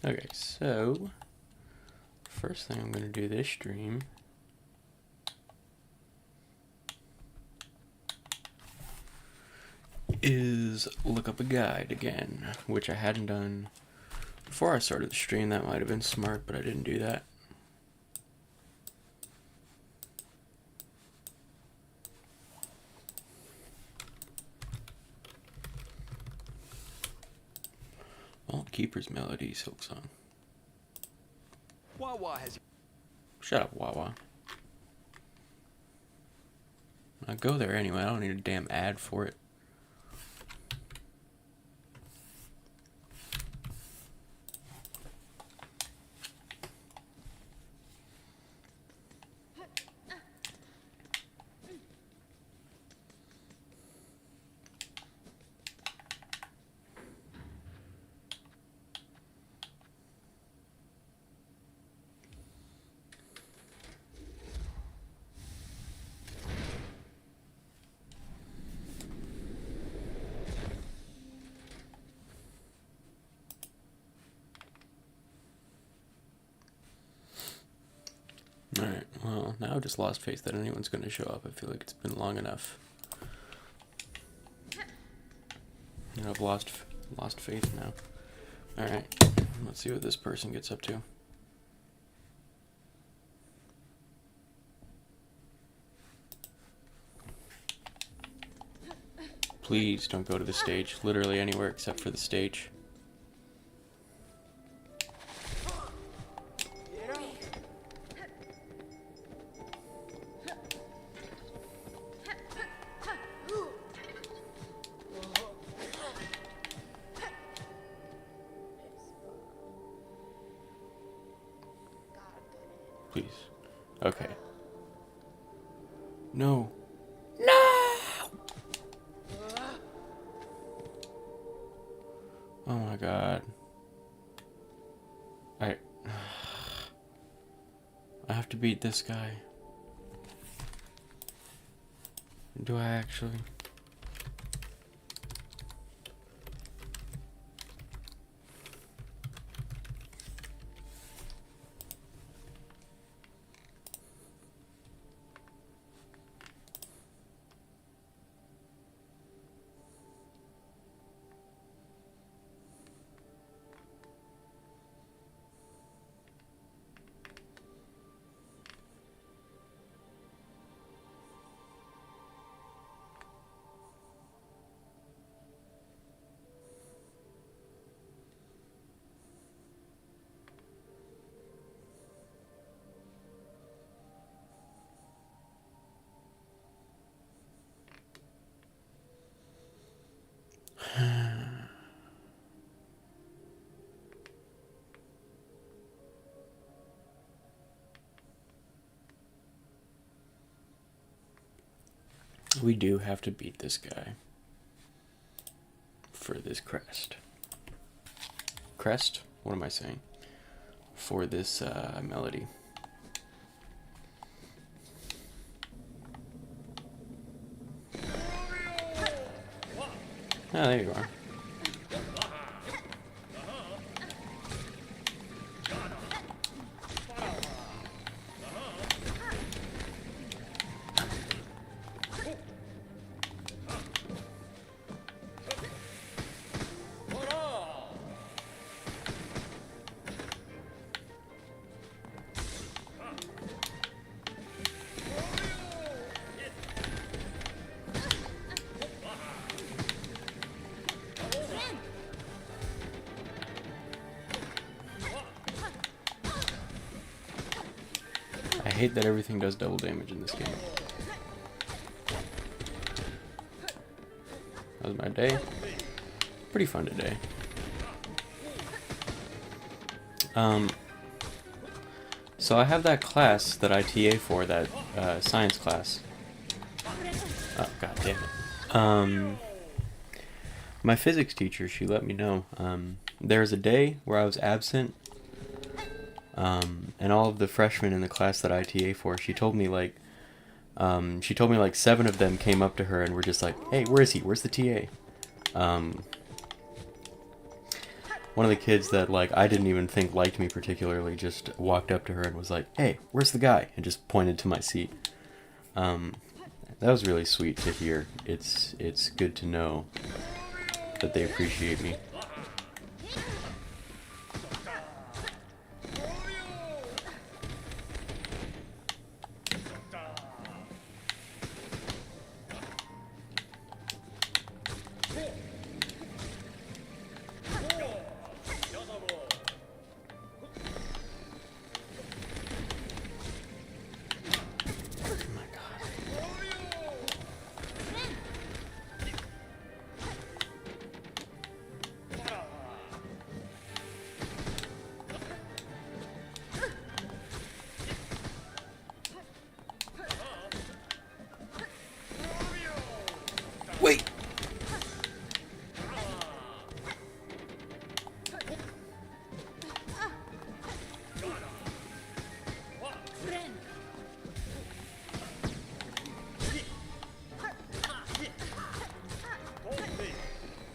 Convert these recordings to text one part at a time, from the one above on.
Okay, so first thing I'm going to do this stream is look up a guide again, which I hadn't done before I started the stream. That might have been smart, but I didn't do that. Well, Keeper's Melodies, Silson. Wawa has. Shut up, Wawa. I go there anyway. I don't need a damn ad for it. Alright, well, now I've just lost faith that anyone's going to show up. I feel like it's been long enough. And I've lost faith now. Alright, let's see what this person gets up to. Please don't go to the stage. Literally anywhere except for the stage. Please. Okay. No. No! Oh my god. I have to beat this guy. Do I actually? We do have to beat this guy for this crest. Crest? What am I saying? For this melody. Ah, there you are. I hate that everything does double damage in this game. That was my day. Pretty fun today. So I have that class that I TA for, that science class. Oh, god damn it. My physics teacher, she let me know. There was a day where I was absent, and all of the freshmen in the class that I TA for, she told me like 7 of them came up to her and were just like, "Hey, where is he? Where's the TA?" one of the kids that like I didn't even think liked me particularly just walked up to her and was like, "Hey, where's the guy?" and just pointed to my seat. That was really sweet to hear. It's good to know that they appreciate me. Wait.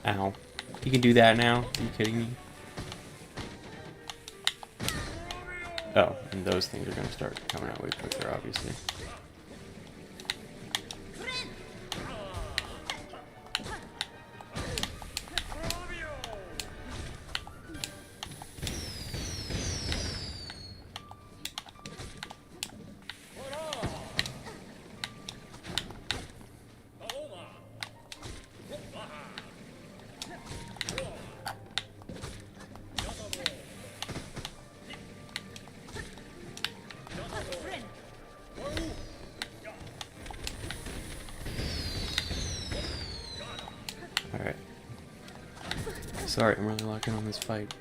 Ow. You can do that now? Are you kidding me? Oh, and those things are going to start coming out way quicker, obviously. Alright. Sorry, I'm really locking on this fight.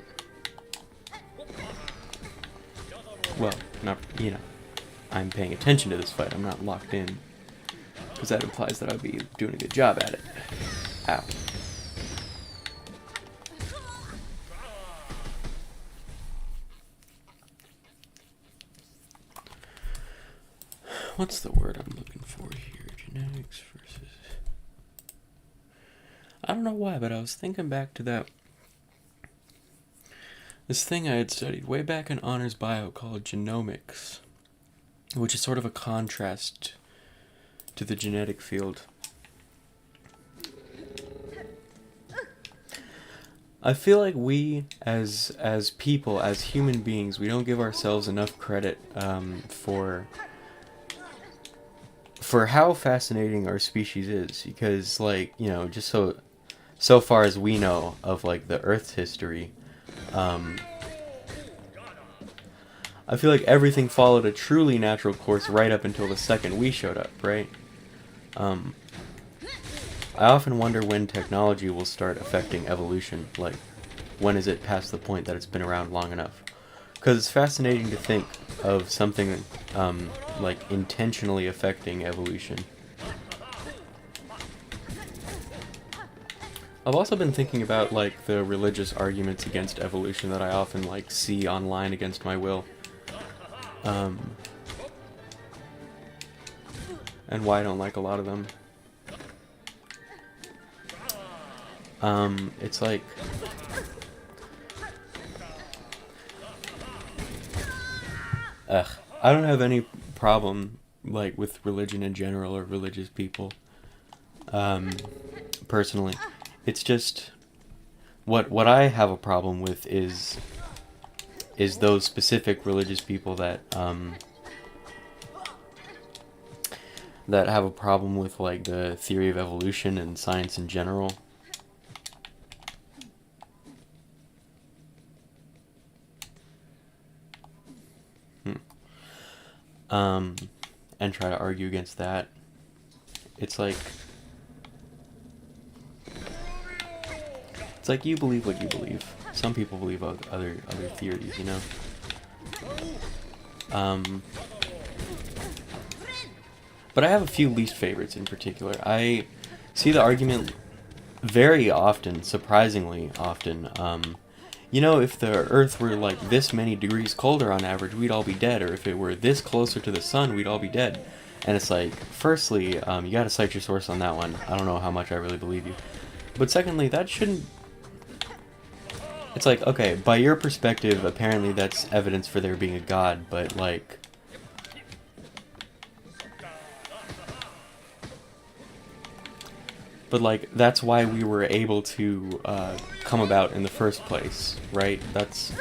Well, not, you know, I'm paying attention to this fight, I'm not locked in. Because that implies that I'd be doing a good job at it. Ow. What's the word I'm looking for here? Genetics versus... I don't know why, but I was thinking back to this thing I had studied way back in honors bio called genomics, which is sort of a contrast to the genetic field. I feel like we, as people, as human beings, we don't give ourselves enough credit for how fascinating our species is, because, like, you know, just so far as we know of, like, the Earth's history, I feel like everything followed a truly natural course right up until the second we showed up, right? I often wonder when technology will start affecting evolution, like, when is it past the point that it's been around long enough? Because it's fascinating to think of something, like, intentionally affecting evolution. I've also been thinking about, like, the religious arguments against evolution that I often, like, see online against my will. And why I don't like a lot of them. It's like... I don't have any problem, like, with religion in general or religious people. Personally. It's just... What I have a problem with is those specific religious people that have a problem with, like, the theory of evolution and science in general. And try to argue against that. It's like you believe what you believe. Some people believe other theories, you know. But I have a few least favorites in particular. I see the argument very often, surprisingly often. You know, if the Earth were like this many degrees colder on average, we'd all be dead. Or if it were this closer to the sun, we'd all be dead. And it's like, firstly, you gotta cite your source on that one. I don't know how much I really believe you. But secondly, that shouldn't... It's like, okay, by your perspective, apparently that's evidence for there being a god, but like... But like, that's why we were able to come about in the first place, right? That's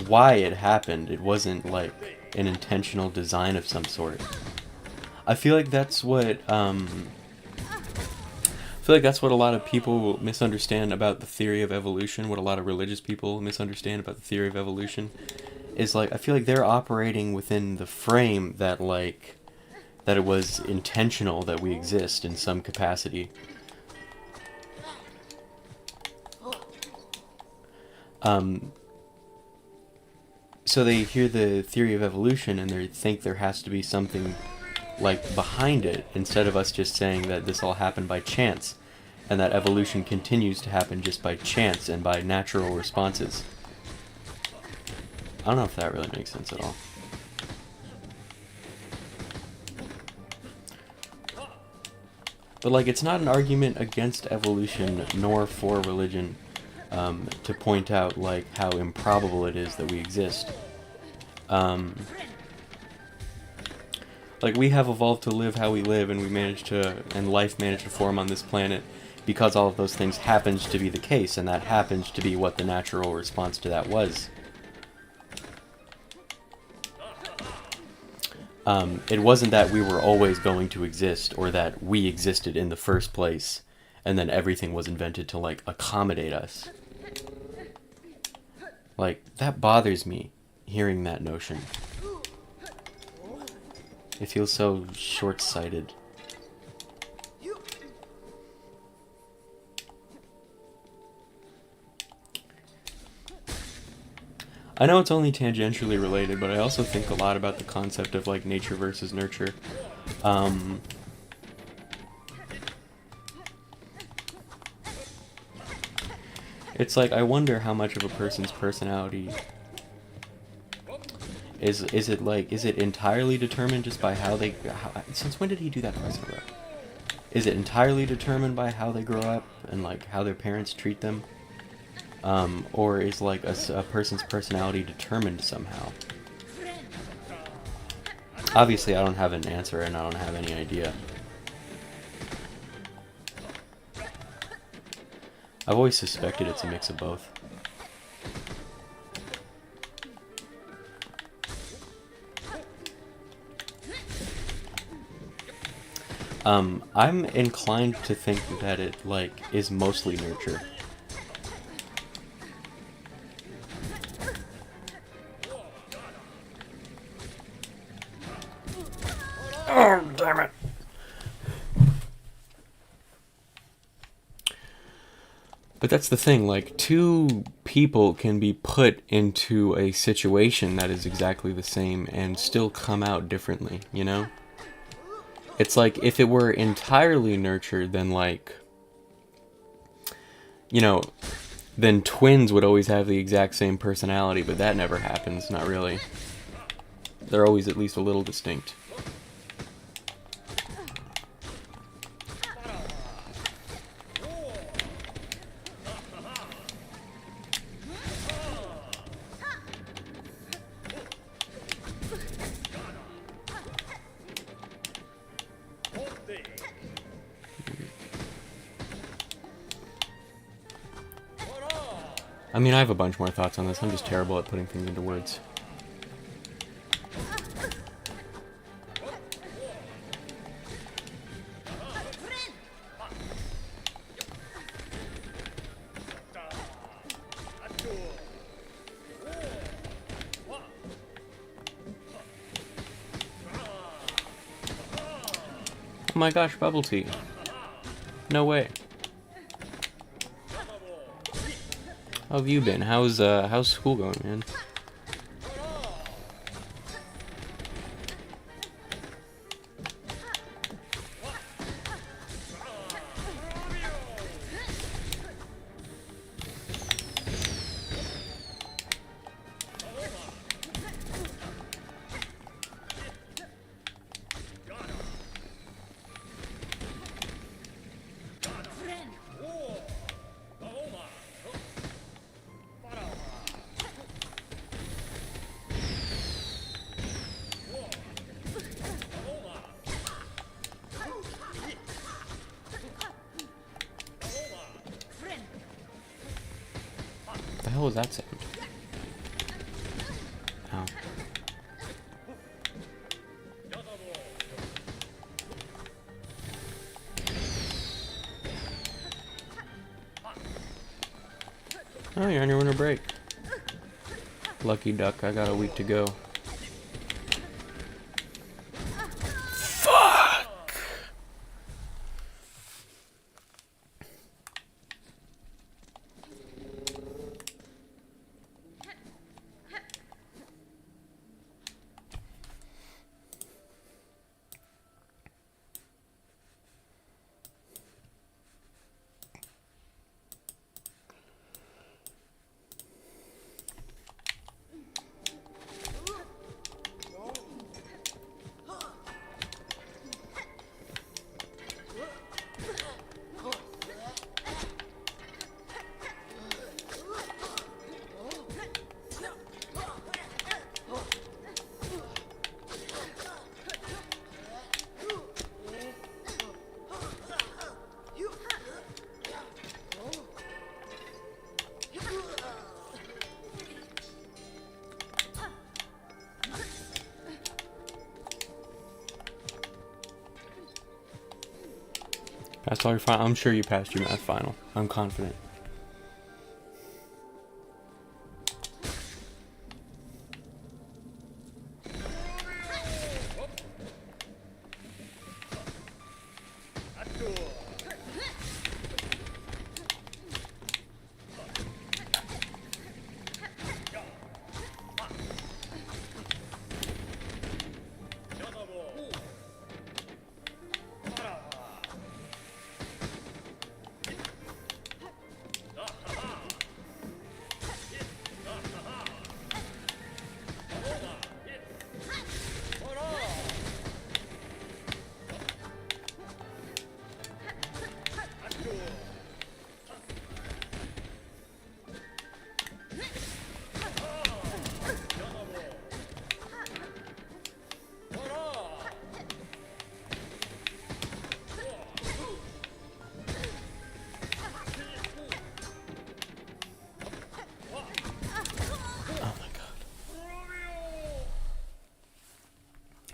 why it happened. It wasn't like an intentional design of some sort. I feel like that's what a lot of people misunderstand about the theory of evolution. What a lot of religious people misunderstand about the theory of evolution is like, I feel like they're operating within the frame that like that it was intentional that we exist in some capacity. So they hear the theory of evolution and they think there has to be something like behind it, instead of us just saying that this all happened by chance and that evolution continues to happen just by chance and by natural responses. I don't know if that really makes sense at all. But like, it's not an argument against evolution nor for religion to point out like how improbable it is that we exist. Like, we have evolved to live how we live, and life managed to form on this planet because all of those things happens to be the case, and that happens to be what the natural response to that was. It wasn't that we were always going to exist, or that we existed in the first place, and then everything was invented to, like, accommodate us. Like, that bothers me, hearing that notion. It feels so short-sighted. I know it's only tangentially related, but I also think a lot about the concept of, like, nature versus nurture. It's like, I wonder how much of a person's personality is it entirely determined just by how they... since when did he do that twice in a row? Is it entirely determined by how they grow up and, like, how their parents treat them? Or is, like, a person's personality determined somehow? Obviously, I don't have an answer, and I don't have any idea. I've always suspected it's a mix of both. I'm inclined to think that it, like, is mostly nurture. Oh, damn it. But that's the thing, like, two people can be put into a situation that is exactly the same and still come out differently, you know? It's like, if it were entirely nurtured, then, like, you know, then twins would always have the exact same personality, but that never happens, not really. They're always at least a little distinct. I mean, I have a bunch more thoughts on this. I'm just terrible at putting things into words. Oh my gosh, bubble tea. No way. How have you been? How's school going, man? hell was that sound? Ow. Oh, you're on your winter break. Lucky duck, I got a week to go. Fuck! Passed all your final. I'm sure you passed your math final. I'm confident.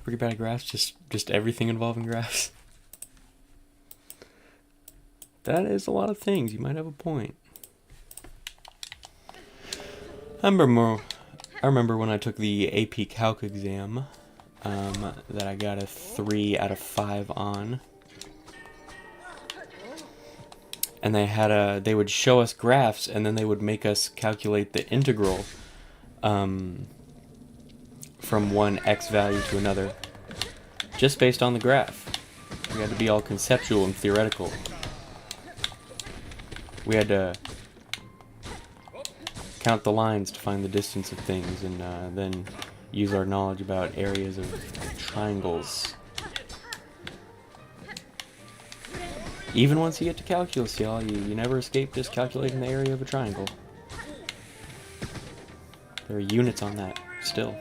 Pretty bad at graphs, just everything involving graphs. That is a lot of things. You might have a point. I remember when I took the AP Calc exam, that I got a 3 out of 5 on. And they would show us graphs, and then they would make us calculate the integral from one x value to another, just based on the graph. We had to be all conceptual and theoretical. We had to count the lines to find the distance of things, and then use our knowledge about areas of triangles. Even once you get to calculus, y'all, you never escape just calculating the area of a triangle. There are units on that, still.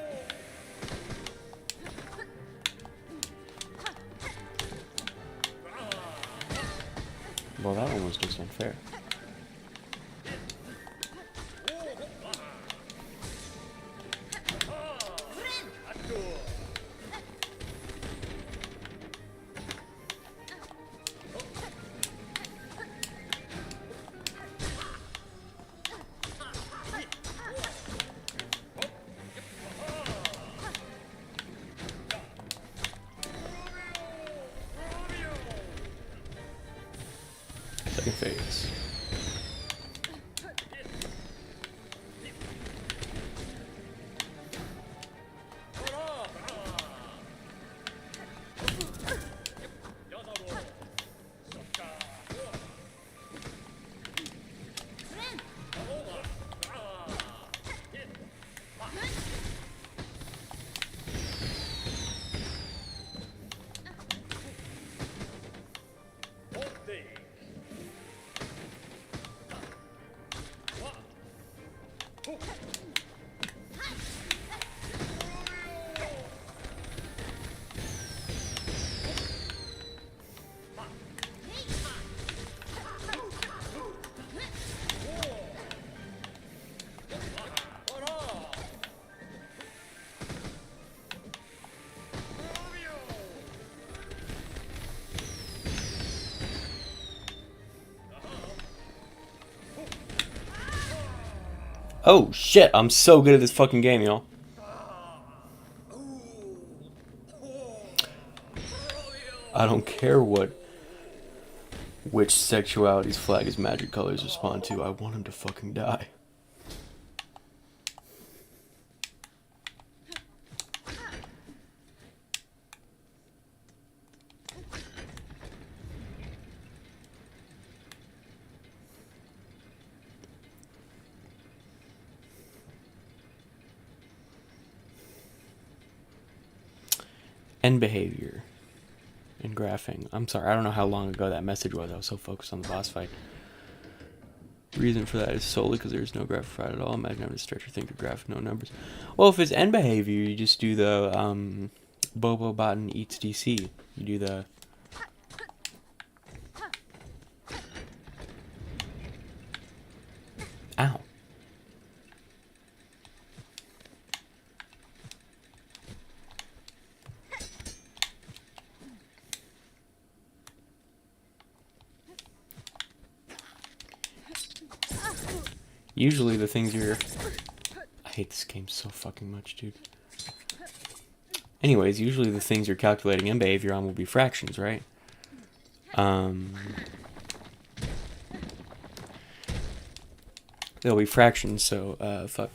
Well, that one was just unfair. Second phase. Oh shit, I'm so good at this fucking game, y'all. I don't care which sexuality's flag his magic colors respond to. I want him to fucking die. End behavior and graphing. I'm sorry, I don't know how long ago that message was. I was so focused on the boss fight. Reason for that is solely because there's no graph provided at all. Imagine having to stretch your thing to graph no numbers. Well, if it's end behavior, you just do the Bobo button eats DC. You do the ow. Usually the things you're... I hate this game so fucking much, dude. Anyways, usually the things you're calculating end behavior on will be fractions, right? They'll be fractions, so, fuck.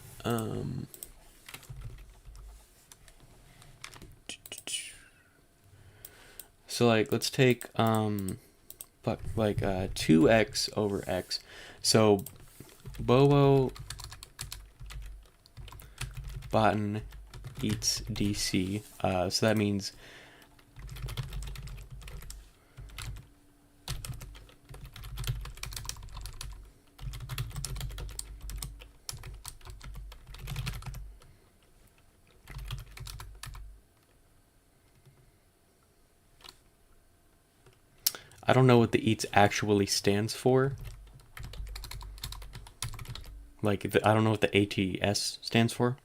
So, like, let's take, fuck, like, 2x over x. So, Bobo button eats DC. So that means I don't know what the eats actually stands for. Like, I don't know what the ATS stands for.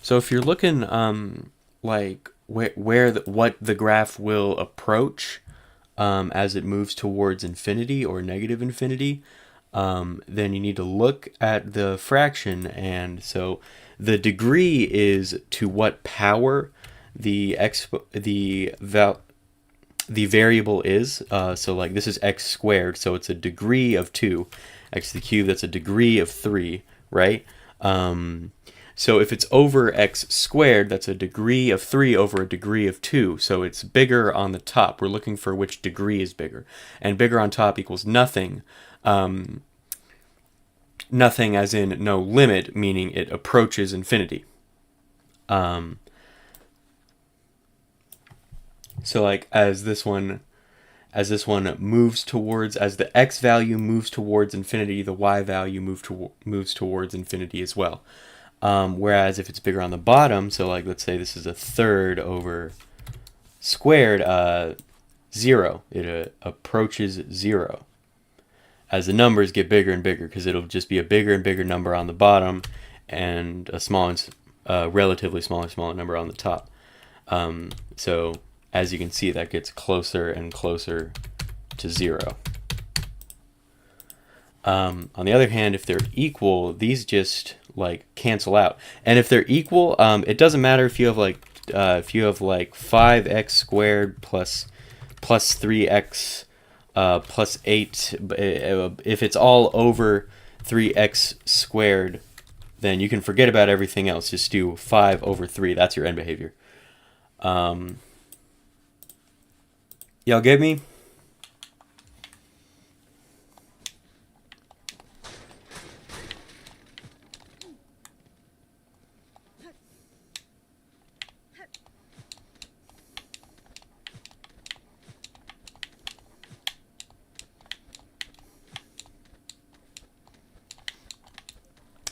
So if you're looking, like what the graph will approach, as it moves towards infinity or negative infinity, then you need to look at the fraction, and so the degree is to what power the variable is. So like this is x squared, so it's a degree of 2. X to the cube, that's a degree of 3, right? So if it's over x squared, that's a degree of 3 over a degree of 2. So it's bigger on the top. We're looking for which degree is bigger. And bigger on top equals nothing. Nothing as in no limit, meaning it approaches infinity. So like as this one moves towards, as the x value moves towards infinity, the y value moves towards infinity as well. Whereas if it's bigger on the bottom, so like let's say this is a third over squared, 0. It approaches 0 as the numbers get bigger and bigger, because it'll just be a bigger and bigger number on the bottom and a relatively smaller number on the top. So as you can see, that gets closer and closer to 0. On the other hand, if they're equal, these just like cancel out. And if they're equal, it doesn't matter if you have like 5x squared plus 3x plus 8. If it's all over 3x squared, then you can forget about everything else. Just do 5 over 3. That's your end behavior. Y'all get me?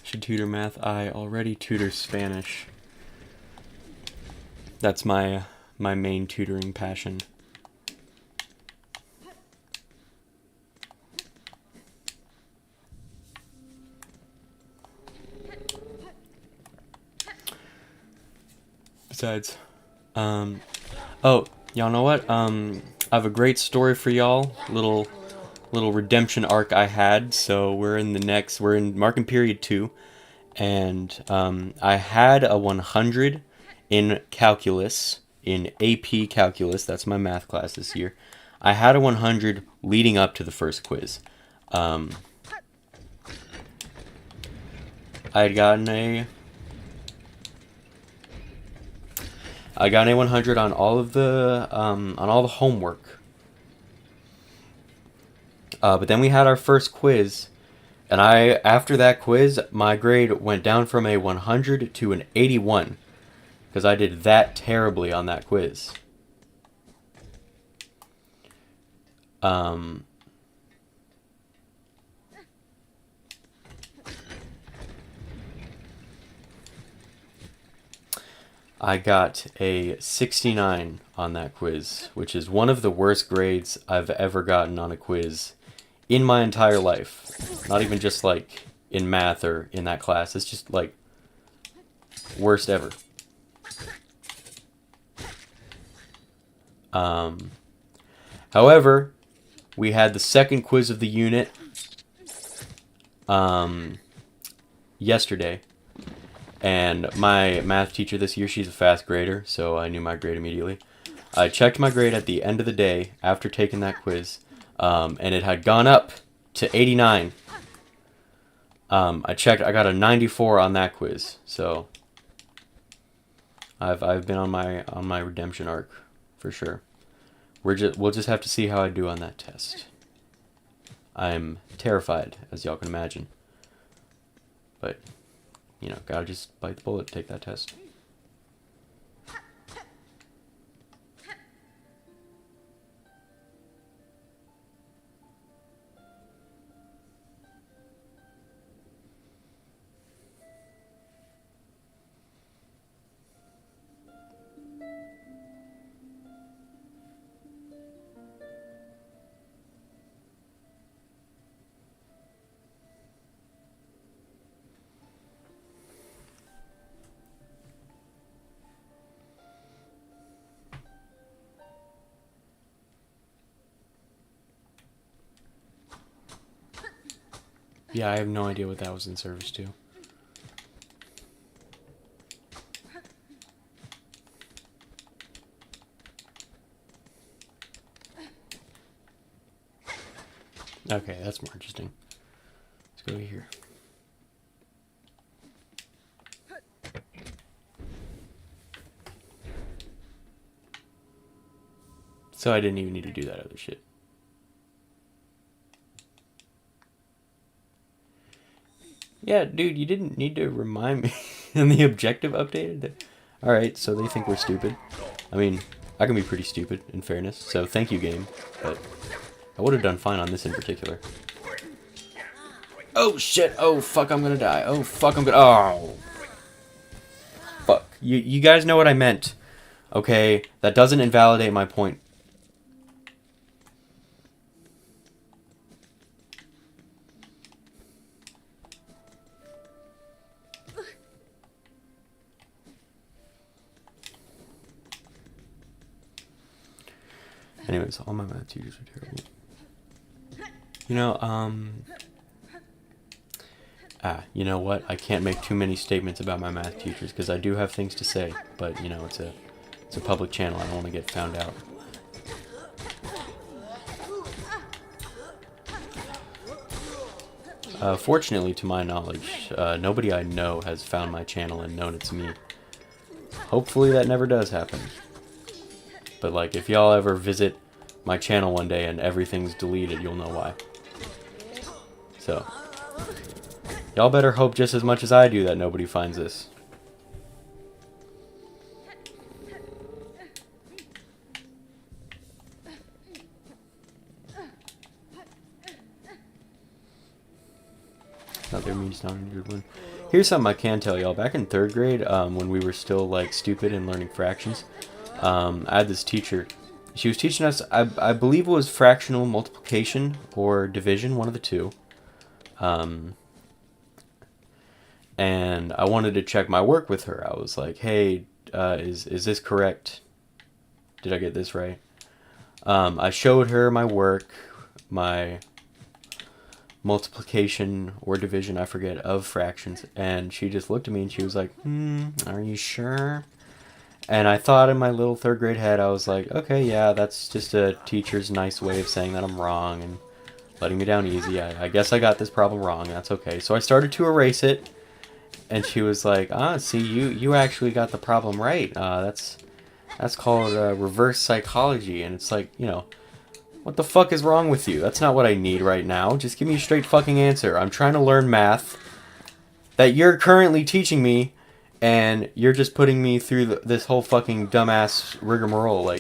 Should tutor math. I already tutor Spanish. That's my main tutoring passion. Besides, Oh, y'all know what? I have a great story for y'all. Little redemption arc I had. So we're in marking period 2, and I had a 100 in calculus, in AP calculus. That's my math class this year. I had a 100 leading up to the first quiz. Um, I had gotten a I got an A100 on all of the homework. But then we had our first quiz, and after that quiz, my grade went down from a 100 to an 81 because I did that terribly on that quiz. I got a 69 on that quiz, which is one of the worst grades I've ever gotten on a quiz in my entire life. Not even just like in math or in that class. It's just like worst ever. However, we had the second quiz of the unit yesterday. And my math teacher this year, she's a fast grader, so I knew my grade immediately. I checked my grade at the end of the day after taking that quiz, and it had gone up to 89. I checked, I got a 94 on that quiz, so I've been on my redemption arc for sure. We'll just have to see how I do on that test. I'm terrified, as y'all can imagine, but gotta just bite the bullet, take that test. Yeah, I have no idea what that was in service to. Okay, that's more interesting. Let's go here. So I didn't even need to do that other shit. Yeah, dude, you didn't need to remind me. And the objective updated? Alright, so they think we're stupid. I mean, I can be pretty stupid, in fairness, so thank you, game. But I would have done fine on this in particular. Oh, shit! Oh, fuck, I'm gonna die. Oh, fuck, I'm gonna... Oh! Fuck. You guys know what I meant. Okay? That doesn't invalidate my point. Anyways, all my math teachers are terrible. You know what? I can't make too many statements about my math teachers because I do have things to say, but it's a public channel. I don't want to get found out. Fortunately, to my knowledge, nobody I know has found my channel and known it's me. Hopefully that never does happen. But like, if y'all ever visit my channel one day and everything's deleted, you'll know why. So, y'all better hope just as much as I do that nobody finds this. Not their means, not a good one. Here's something I can tell y'all. Back in 3rd grade, when we were still like stupid and learning fractions, I had this teacher. She was teaching us, I believe it was fractional multiplication or division, one of the two. And I wanted to check my work with her. I was like, hey, is this correct? Did I get this right? I showed her my work, my multiplication or division, I forget, of fractions, and she just looked at me and she was like, are you sure? And I thought in my little third grade head, I was like, okay, yeah, that's just a teacher's nice way of saying that I'm wrong and letting me down easy. I guess I got this problem wrong. That's okay. So I started to erase it, and she was like, see, you actually got the problem right. That's called reverse psychology. And it's like, what the fuck is wrong with you? That's not what I need right now. Just give me a straight fucking answer. I'm trying to learn math that you're currently teaching me, and you're just putting me through this whole fucking dumbass rigmarole.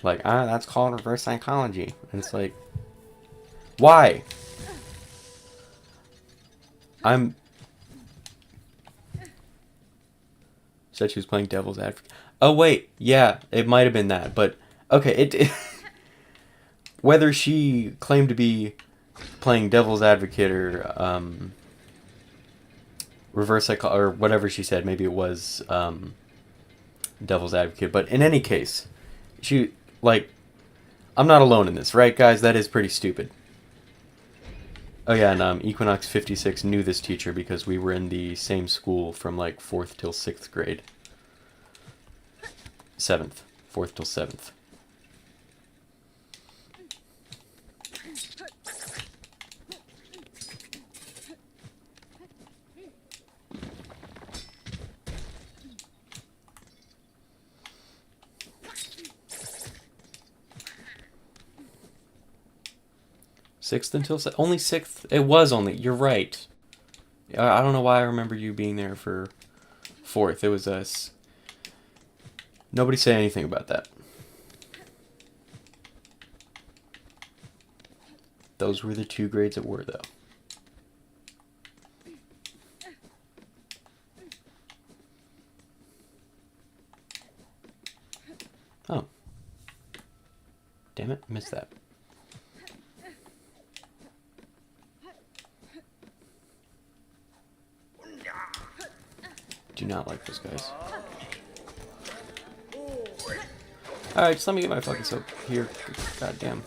That's called reverse psychology. And it's like, why? Said she was playing devil's advocate. Oh, wait. Yeah, it might have been that. But, okay, it whether she claimed to be playing devil's advocate or reverse psychology or whatever she said, maybe it was devil's advocate. But in any case, I'm not alone in this, right, guys? That is pretty stupid. Oh yeah, and Equinox 56 knew this teacher because we were in the same school from like 4th till 6th grade. 7th. 4th till 7th. Sixth until only 6th. It was only. You're right. I don't know why I remember you being there for 4th. It was us. Nobody say anything about that. Those were the 2 grades that were, though. Oh. Damn it, missed that. Do not like those guys. Alright, just let me get my fucking soap here. God damn.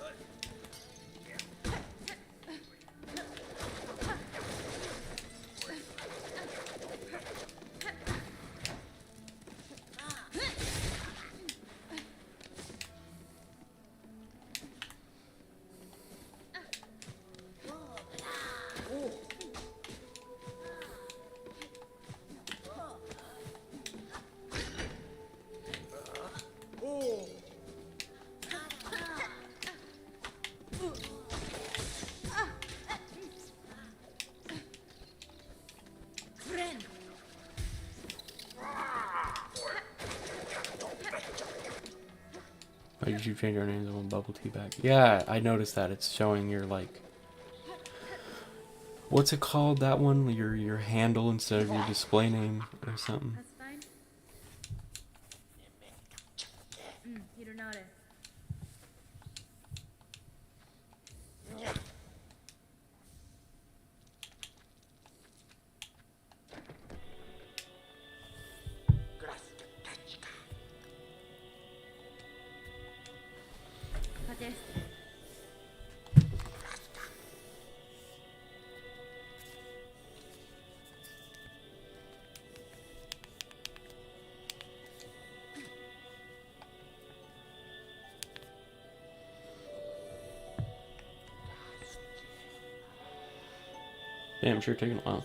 Why did you change our names on bubble tea bag? Yeah, I noticed that. It's showing your, like... What's it called, that one? Your handle instead of your display name or something. That's fine. You don't notice. Damn, sure taking a while.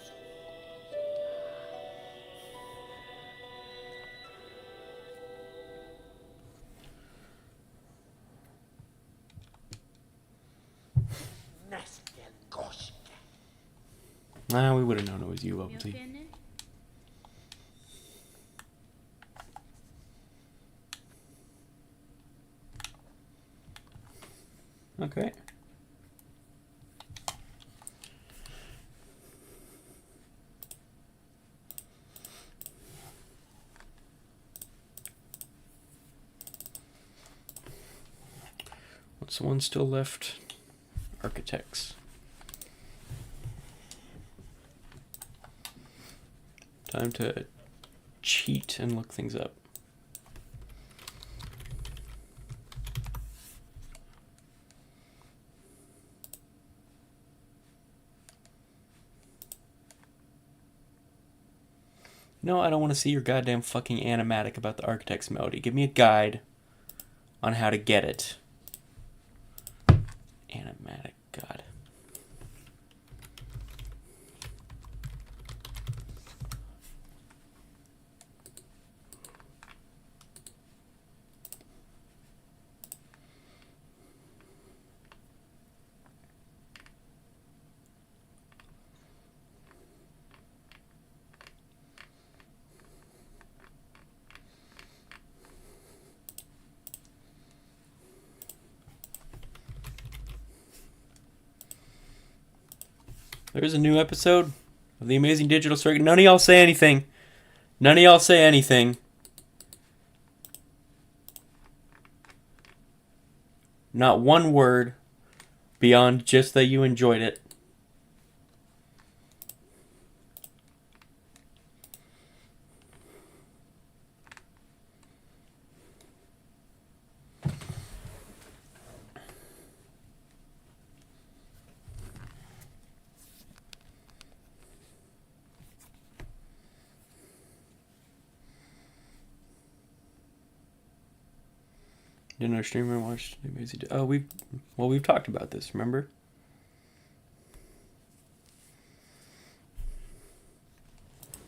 Nah, we would have known it was you, bubble tea. Okay. What's the one still left? Architects. Time to cheat and look things up. No, I don't want to see your goddamn fucking animatic about the Architect's Melody. Give me a guide on how to get it. Animatic, God. There's a new episode of the Amazing Digital Circuit. None of y'all say anything. None of y'all say anything. Not one word beyond just that you enjoyed it. Didn't our streamer watch the Amazing? Oh, we've talked about this. Remember?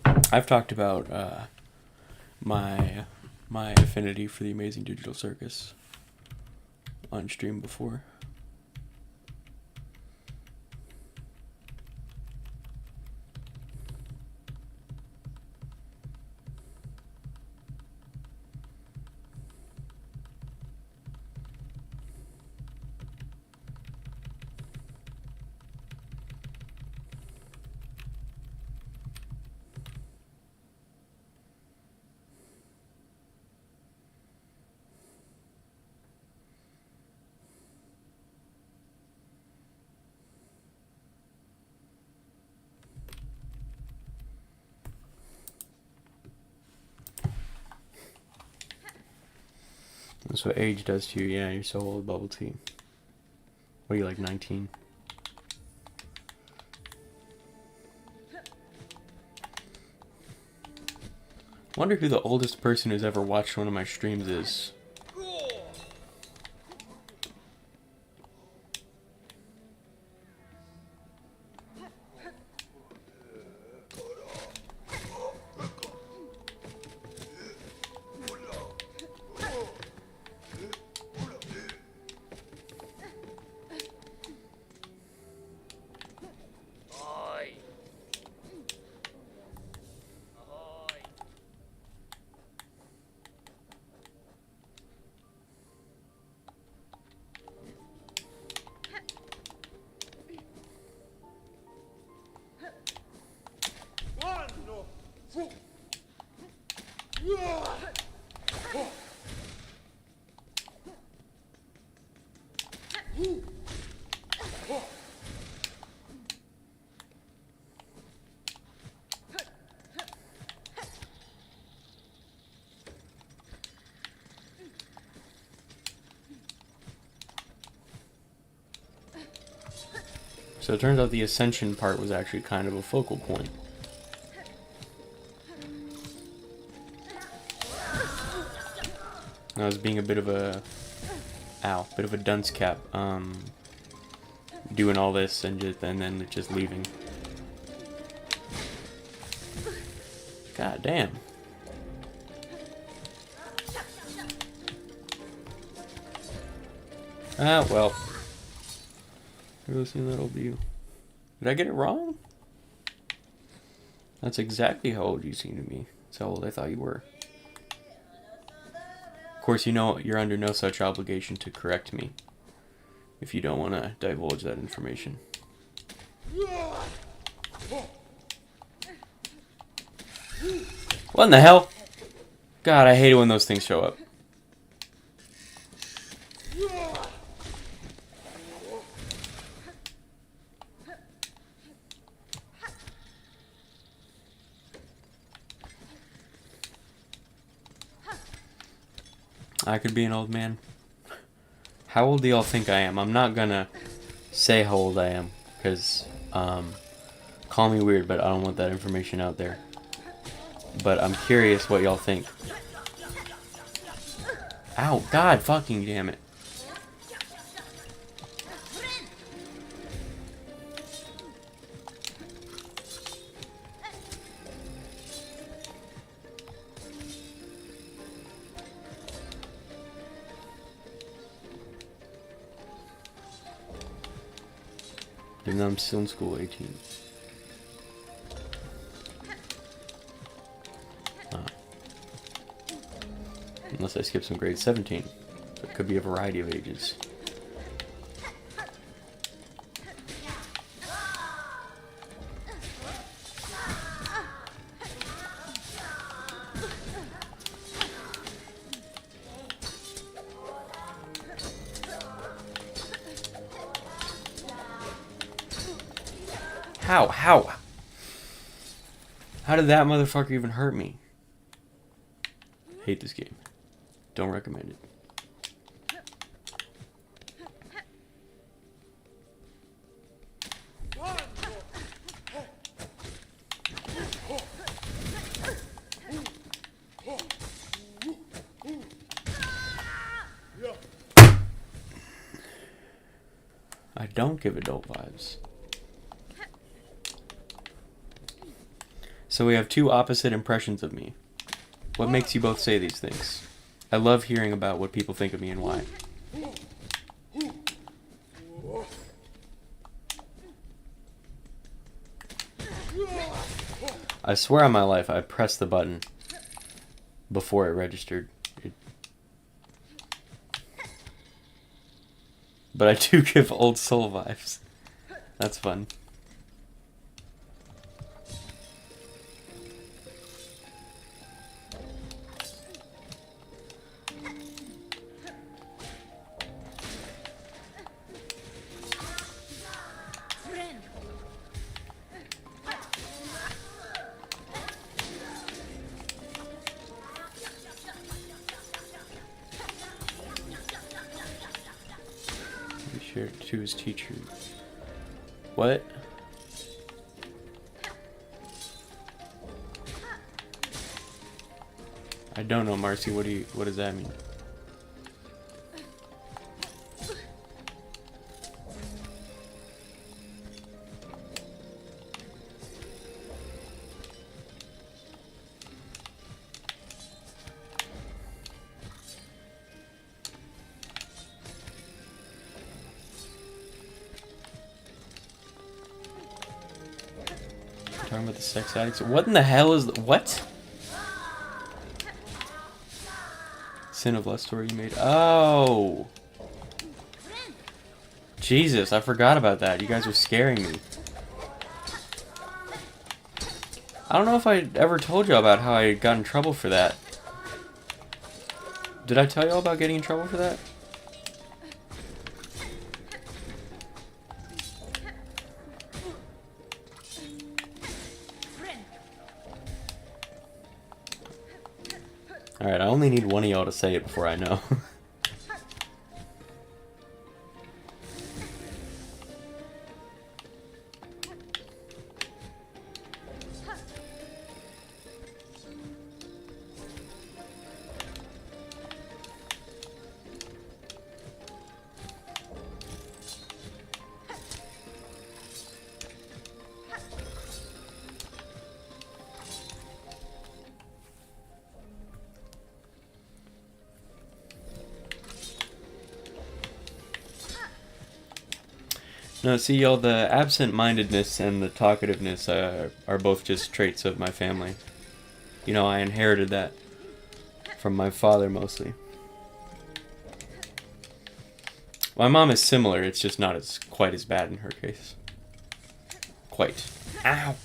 I've talked about my affinity for the Amazing Digital Circus on stream before. That's what age does to you. Yeah, you're so old, Bubble Tea. What are you, like 19? Wonder who the oldest person who's ever watched one of my streams is. So it turns out the ascension part was actually kind of a focal point. I was being a bit of a dunce cap, doing all this and then just leaving. God damn. Ah, well. Really seen that old view. Did I get it wrong? That's exactly how old you seem to me. That's how old I thought you were. Of course, you know you're under no such obligation to correct me if you don't want to divulge that information. What in the hell? God, I hate it when those things show up. I could be an old man. How old do y'all think I am? I'm not gonna say how old I am, because, call me weird, but I don't want that information out there. but I'm curious what y'all think. Ow, god fucking damn it. Even though I'm still in school, 18. Unless I skip some grade 17. So it could be a variety of ages. How? How did that motherfucker even hurt me? Hate this game. Don't recommend it. I don't give adult vibes. So we have two opposite impressions of me. What makes you both say these things? I love hearing about what people think of me and why. I swear on my life I pressed the button before it registered. But I do give old soul vibes. That's fun. Shared to his teacher. What? I don't know, Marcy. What does that mean? Talking about the sex addicts. What in the hell is what? Sin of Lust story you made. Oh, Jesus! I forgot about that. You guys are scaring me. I don't know if I ever told y'all about how I got in trouble for that. Did I tell y'all about getting in trouble for that? Alright, I only need one of y'all to say it before I know. No, see, y'all, the absent-mindedness and the talkativeness are both just traits of my family. You know, I inherited that from my father, mostly. My mom is similar, it's just not quite as bad in her case. Quite. Ow!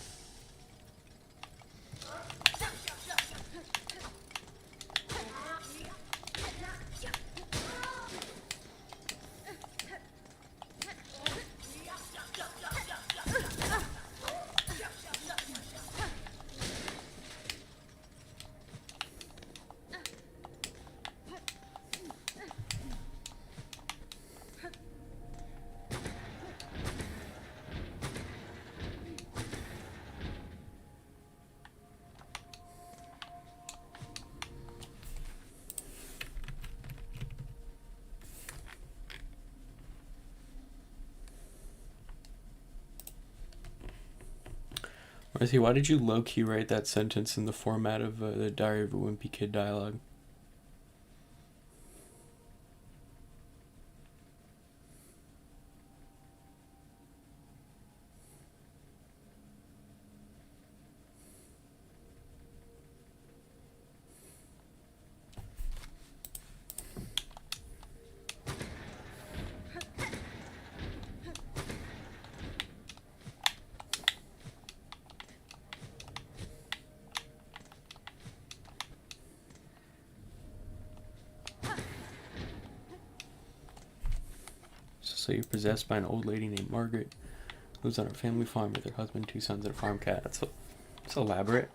Marcy, why did you low-key write that sentence in the format of the Diary of a Wimpy Kid dialogue? So you're possessed by an old lady named Margaret, lives on a family farm with her husband, 2 sons, and a farm cat. That's elaborate.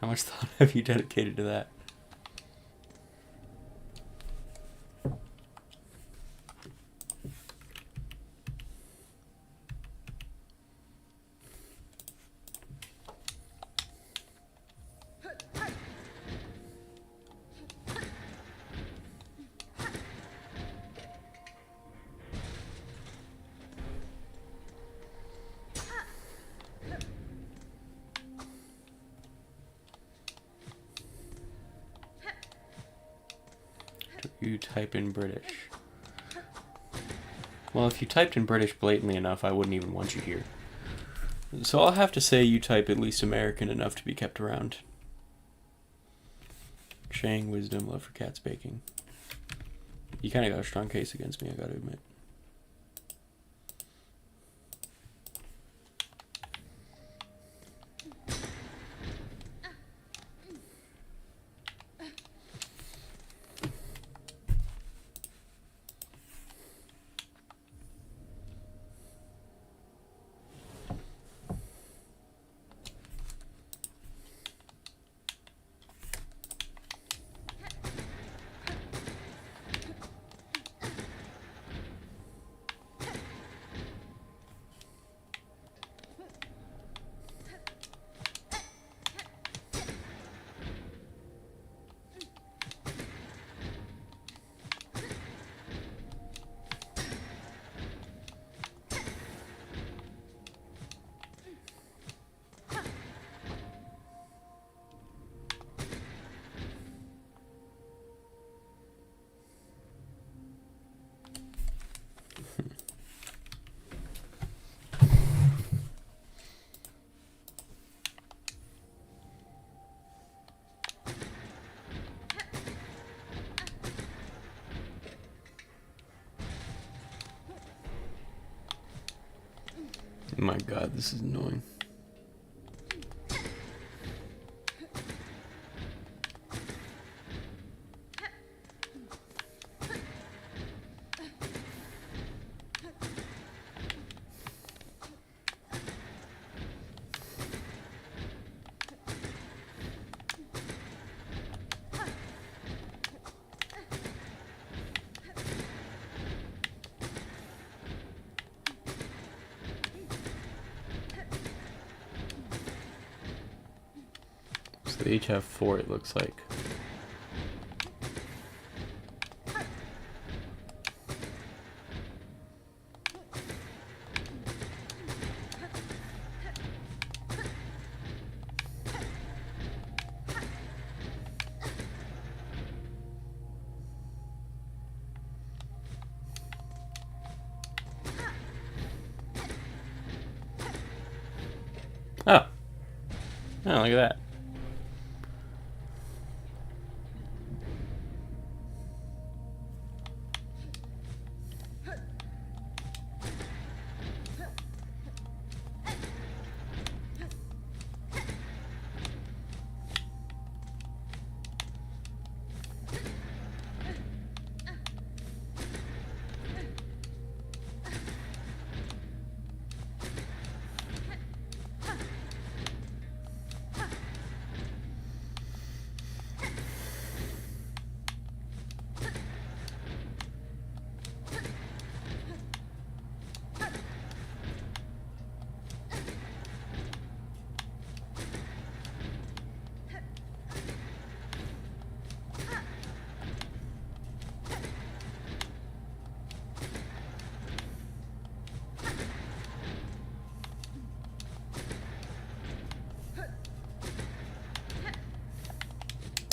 How much thought have you dedicated to that? You type in British. Well, if you typed in British blatantly enough, I wouldn't even want you here. So I'll have to say you type at least American enough to be kept around. Shang, wisdom, love for cats, baking. You kind of got a strong case against me, I gotta admit. My god, this is annoying. So they each have 4, it looks like. Oh. Oh, look at that.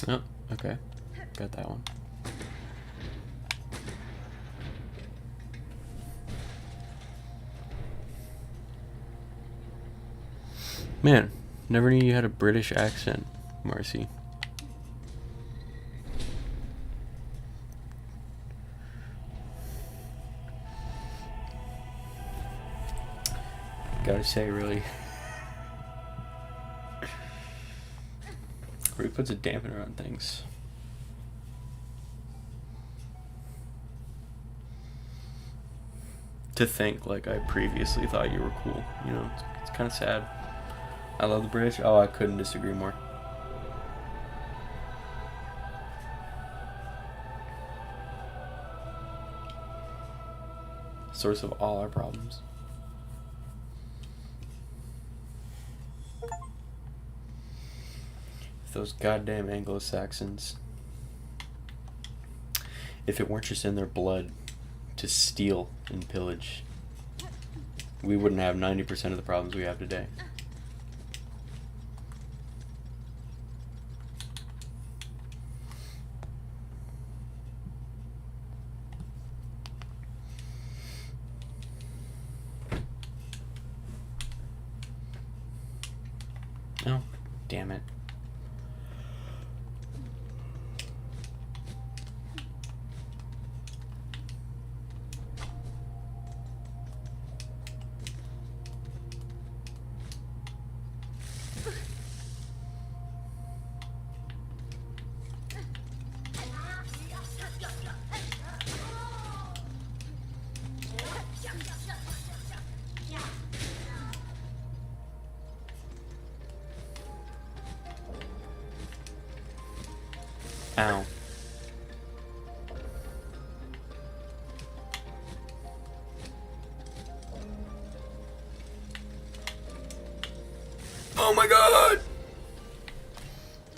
Oh, okay. Got that one. Man, never knew you had a British accent, Marcy. Gotta say, really puts a dampener on things. To think like I previously thought you were cool, you know, it's kind of sad. I love the British. Oh, I couldn't disagree more. Source of all our problems. Those goddamn Anglo-Saxons. If it weren't just in their blood to steal and pillage, we wouldn't have 90% of the problems we have today. Oh, damn it. Ow. Oh my god!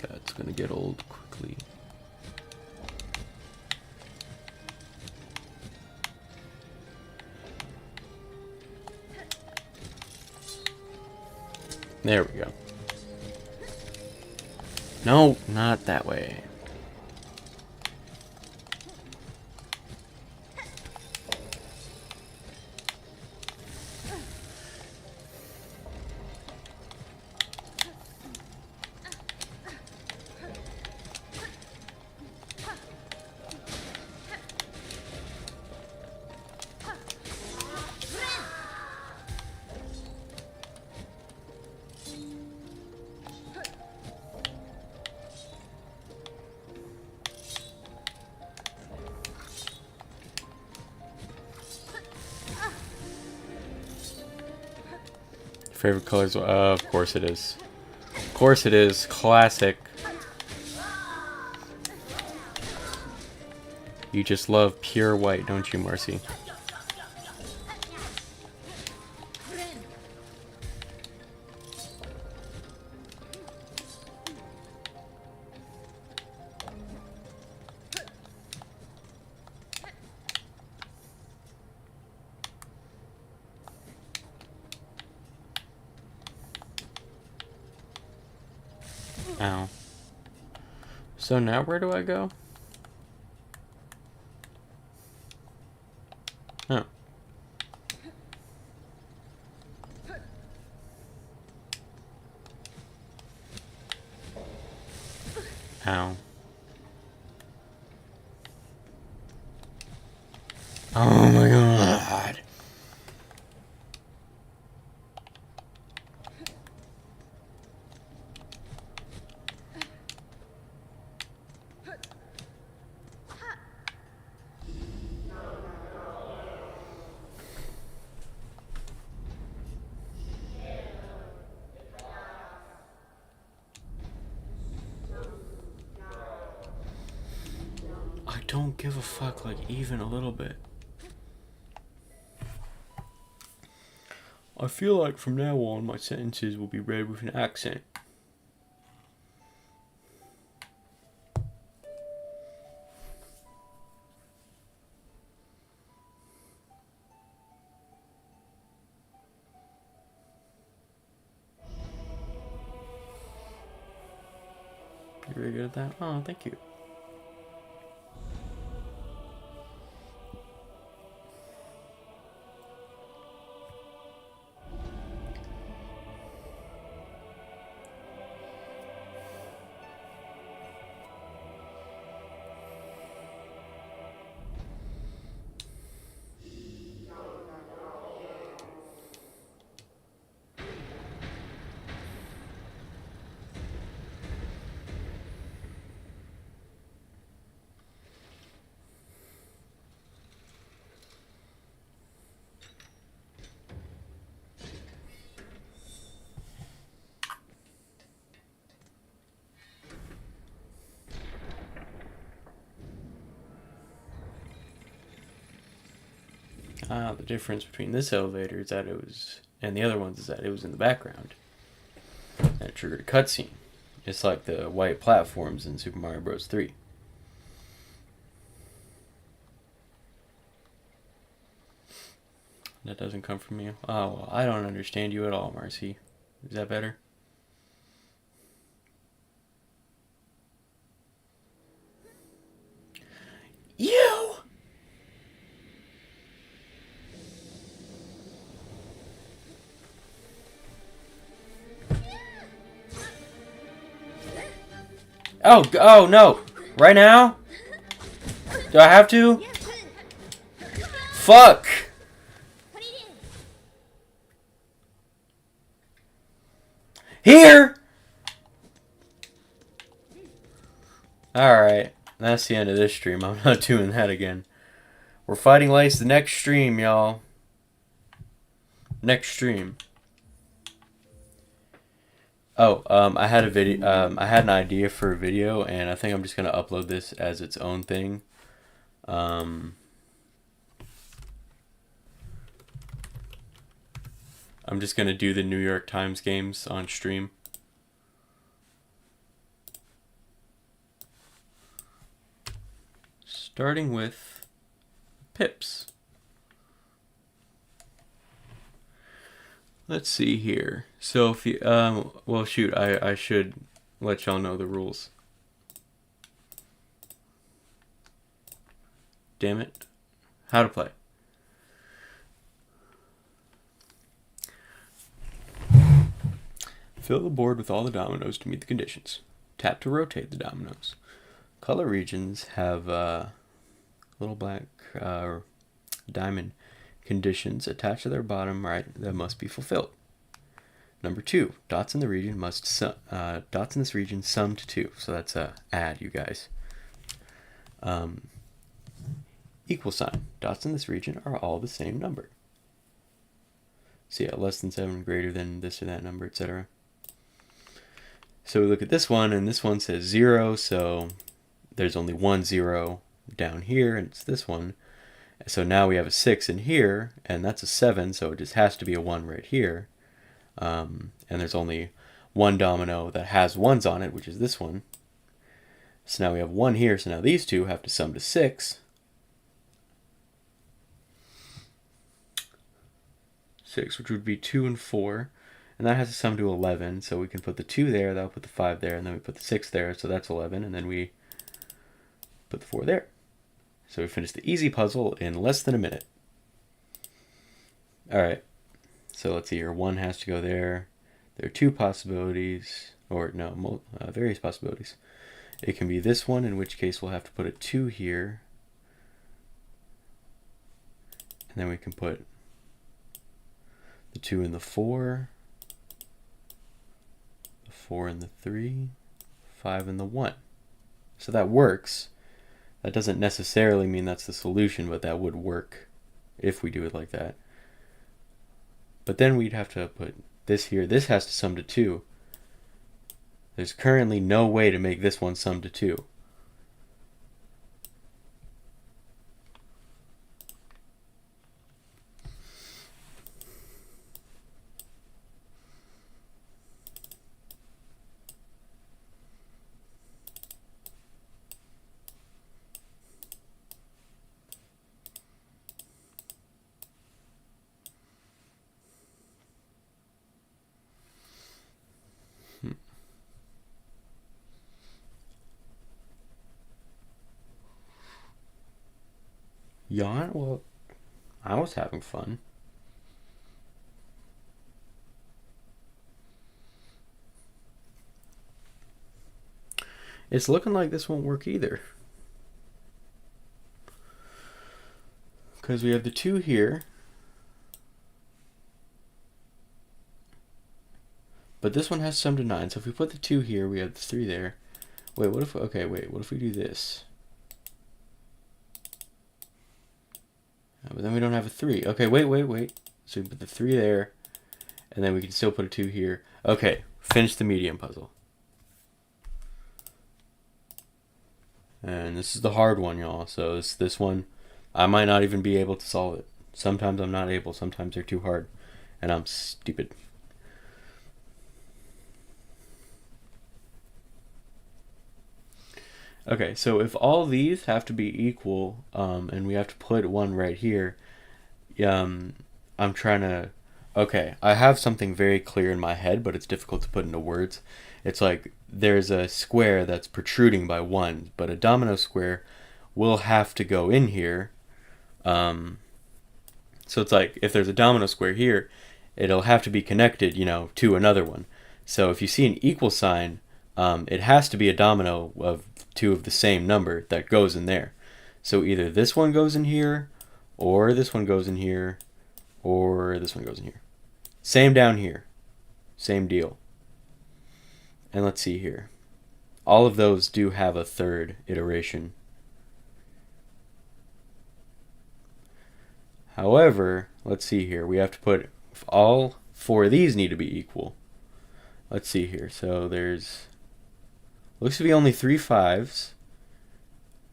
That's gonna get old quickly. There we go. No, not that way. Favorite colors? Of course it is. Of course it is. Classic. You just love pure white, don't you, Marcy? Ow. So now where do I go? Oh. Ow. Oh my god. I don't give a fuck, like, even a little bit. I feel like from now on my sentences will be read with an accent. You're very good at that. Oh, thank you. The difference between this elevator is that it was, and the other ones is that it was in the background. And it triggered a cutscene. It's like the white platforms in Super Mario Bros. 3. That doesn't come from you? Oh, well, I don't understand you at all, Marcy. Is that better? You! Oh no! Right now? Do I have to? Fuck! Here! Alright, that's the end of this stream. I'm not doing that again. We're fighting lice the next stream, y'all. Next stream. Oh, I had a video. I had an idea for a video, and I think I'm just gonna upload this as its own thing. I'm just gonna do the New York Times games on stream. Starting with Pips. Let's see here. So if you, well shoot, I should let y'all know the rules. Damn it. How to play. Fill the board with all the dominoes to meet the conditions. Tap to rotate the dominoes. Color regions have little black diamond conditions attached to their bottom right that must be fulfilled. Number 2, dots in the region dots in this region sum to 2. So that's add, you guys. Equal sign. Dots in this region are all the same number. So yeah, less than 7, greater than this or that number, etc. So we look at this one, and this one says 0, so there's only one 0 down here, and it's this one. So now we have a 6 in here, and that's a 7, so it just has to be a 1 right here. And there's only one domino that has 1s on it, which is this one. So now we have 1 here, so now these two have to sum to 6. 6, which would be 2 and 4. And that has to sum to 11, so we can put the 2 there, that'll put the 5 there, and then we put the 6 there, so that's 11, and then we put the 4 there. So we finished the easy puzzle in less than a minute. Alright, so let's see here. 1 has to go there. There are 2 possibilities, or no, various possibilities. It can be this one, in which case we'll have to put a 2 here. And then we can put the 2 in the 4, the 4 in the 3, 5 in the 1. So that works. That doesn't necessarily mean that's the solution, but that would work if we do it like that. But then we'd have to put this here. This has to sum to 2. There's currently no way to make this one sum to 2. Yawn? Well, I was having fun. It's looking like this won't work either. Because we have the 2 here. But this one has sum to 9. So if we put the 2 here, we have the 3 there. Wait, what if... Okay, wait. What if we do this? But then we don't have a 3. Okay, wait. So we put the 3 there. And then we can still put a 2 here. Okay, finish the medium puzzle. And this is the hard one, y'all. So this one, I might not even be able to solve it. Sometimes I'm not able. Sometimes they're too hard. And I'm stupid. Okay, so if all these have to be equal, and we have to put one right here, I'm trying to... Okay, I have something very clear in my head, but it's difficult to put into words. It's like there's a square that's protruding by 1, but a domino square will have to go in here. So it's like if there's a domino square here, it'll have to be connected, to another one. So if you see an equal sign, it has to be a domino of 2 of the same number that goes in there. So either this one goes in here, or this one goes in here, or this one goes in here. Same down here. Same deal. And let's see here. All of those do have a 3rd iteration. However, let's see here. We have to put... all 4 of these need to be equal. Let's see here. So there's... looks to be only 3 5s.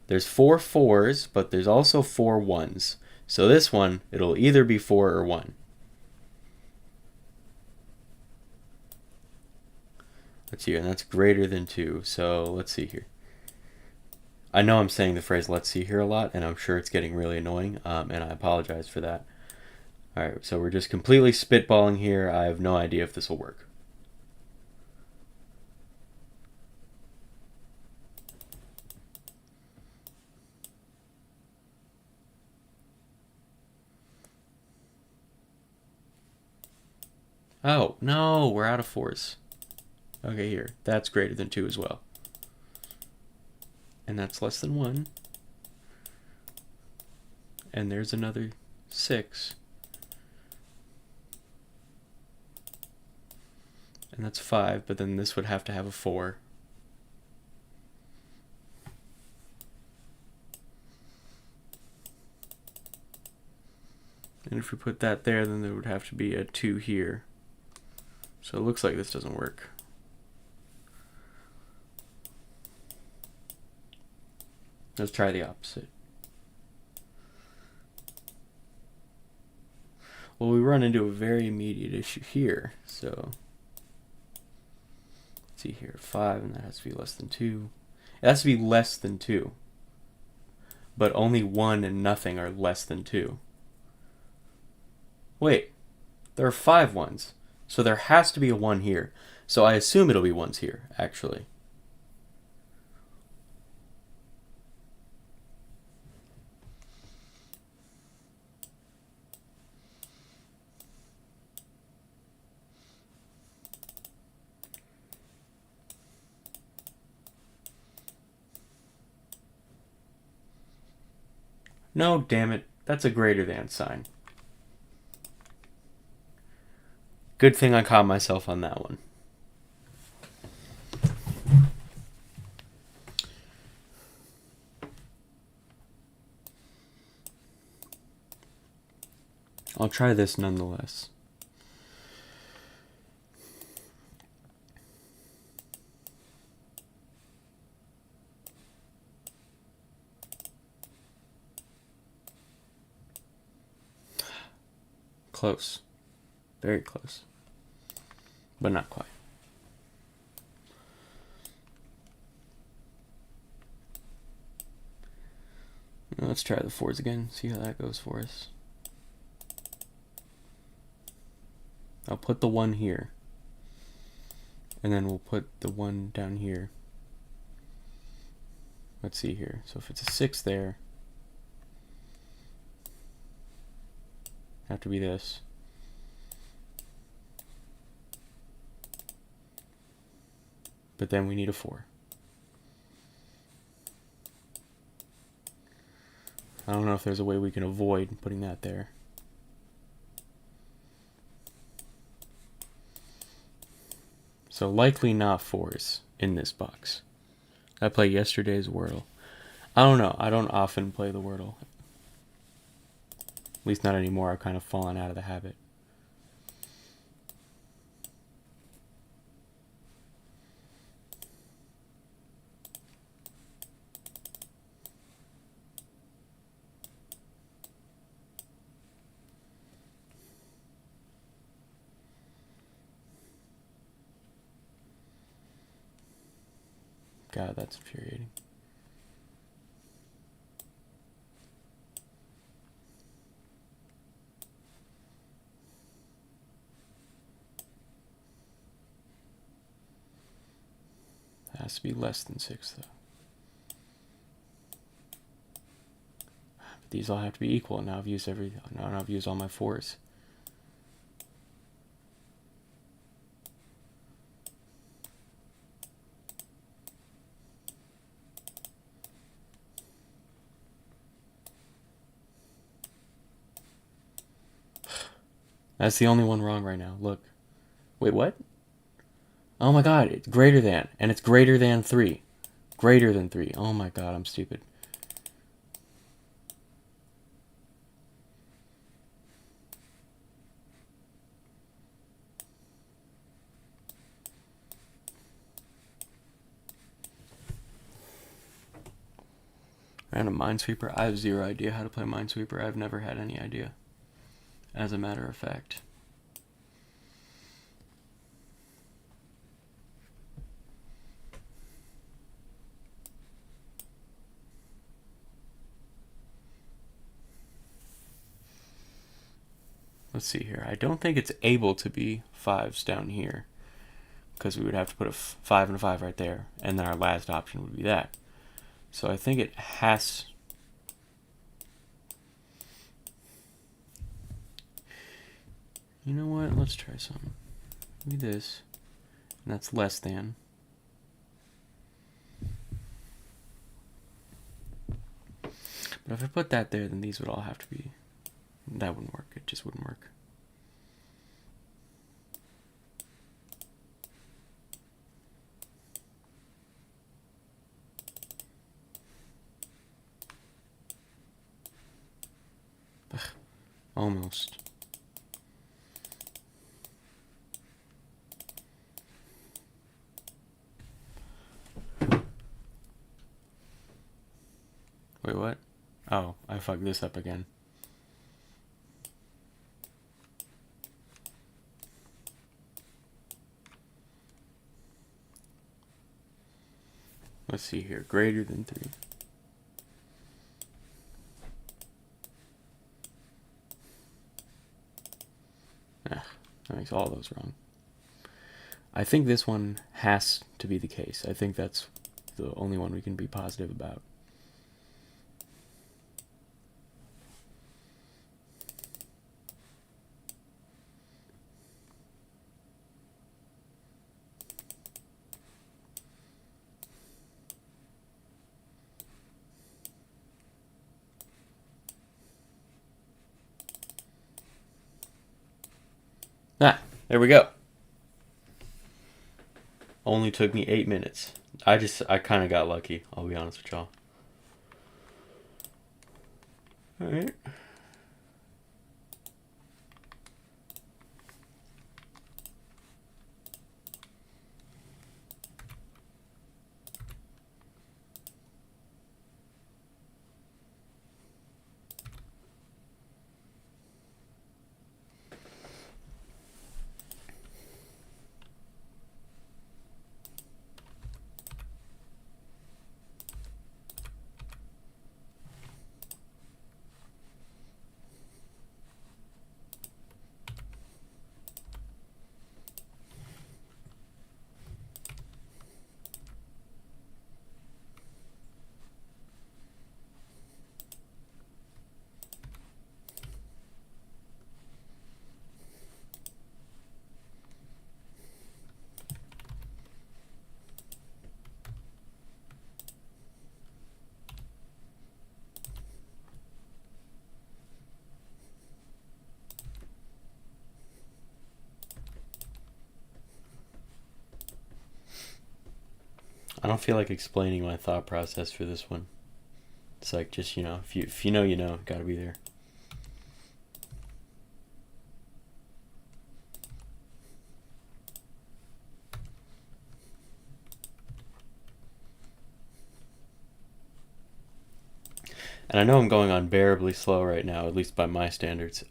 There's 4 4s, but there's also 4 1s. So this one, it'll either be 4 or 1. Let's see, and that's greater than 2. So let's see here. I know I'm saying the phrase "let's see here" a lot, and I'm sure it's getting really annoying, and I apologize for that. Alright, so we're just completely spitballing here. I have no idea if this will work. Oh, no, we're out of 4s. Okay, here. That's greater than 2 as well. And that's less than 1. And there's another 6. And that's 5, but then this would have to have a 4. And if we put that there, then there would have to be a 2 here. So it looks like this doesn't work. Let's try the opposite. Well, we run into a very immediate issue here. So let's see here, 5, and that has to be less than 2. It has to be less than 2. But only 1 and nothing are less than 2. Wait, there are 5 1s. So there has to be a 1 here. So I assume it'll be 1s here, actually. No, damn it. That's a greater than sign. Good thing I caught myself on that one. I'll try this nonetheless. Close. Very close. But not quite. Now let's try the 4s again, see how that goes for us. I'll put the 1 here. And then we'll put the 1 down here. Let's see here. So if it's a 6 there, Have to be this. But then we need a 4. I don't know if there's a way we can avoid putting that there. So likely not 4s in this box. I played yesterday's Wordle. I don't know. I don't often play the Wordle. At least not anymore. I've kind of fallen out of the habit. God, that's infuriating. It has to be less than 6, though. But these all have to be equal. Now I've used now I've used all my 4s. That's the only one wrong right now. Look. Wait, what? Oh my god, it's greater than. And it's greater than 3. Greater than 3. Oh my god, I'm stupid. Random Minesweeper. I have zero idea how to play Minesweeper. I've never had any idea. As a matter of fact. Let's see here. I don't think it's able to be 5s down here, because we would have to put a 5 and a 5 right there, and then our last option would be that. So I think it has... You know what? Let's try something. Maybe this. And that's less than. But if I put that there, then these would all have to be... That wouldn't work. It just wouldn't work. Ugh, almost. Wait, what? Oh, I fucked this up again. Let's see here. Greater than 3. Ah, that makes all those wrong. I think this one has to be the case. I think that's the only one we can be positive about. Ah, there we go. Only took me 8 minutes. I kind of got lucky, I'll be honest with y'all. Alright. I don't feel like explaining my thought process for this one. It's like, just, you know, if you know, you know. Gotta be there. And I know I'm going unbearably slow right now, at least by my standards.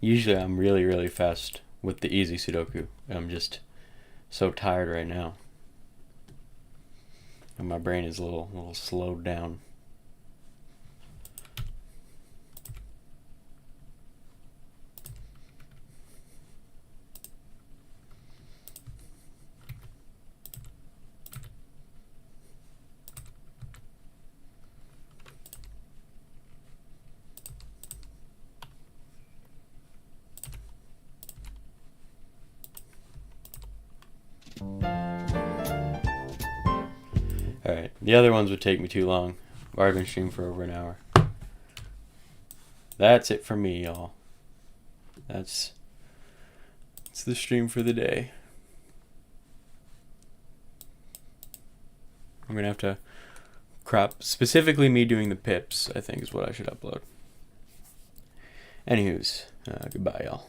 Usually I'm really, really fast with the easy Sudoku. I'm just so tired right now. And my brain is a little slowed down. Alright, the other ones would take me too long. I've already been streaming for over an hour. That's it for me, y'all. That's the stream for the day. I'm gonna have to crop specifically me doing the pips, I think is what I should upload. Anywho's, goodbye, y'all.